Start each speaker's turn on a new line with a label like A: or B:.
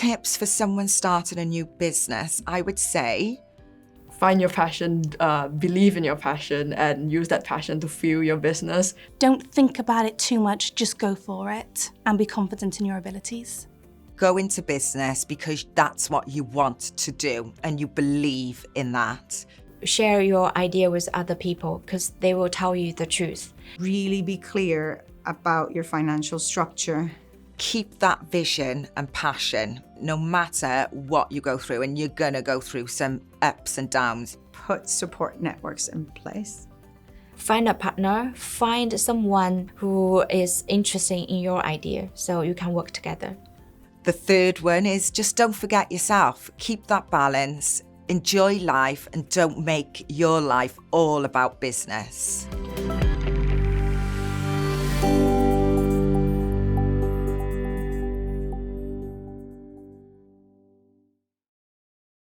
A: tips for someone starting a new business, I would say,
B: find your passion, believe in your passion, and use that passion to fuel your business.
C: Don't think about it too much, just go for it and be confident in your abilities.
A: Go into business because that's what you want to do and you believe in that.
D: Share your idea with other people because they will tell you the truth.
E: Really be clear about your financial structure.
A: Keep that vision and passion no matter what you go through, and you're gonna go through some ups and downs.
E: Put support networks in place.
D: Find a partner, find someone who is interested in your idea so you can work together.
A: The third one is just don't forget yourself. Keep that balance, enjoy life, and don't make your life all about business.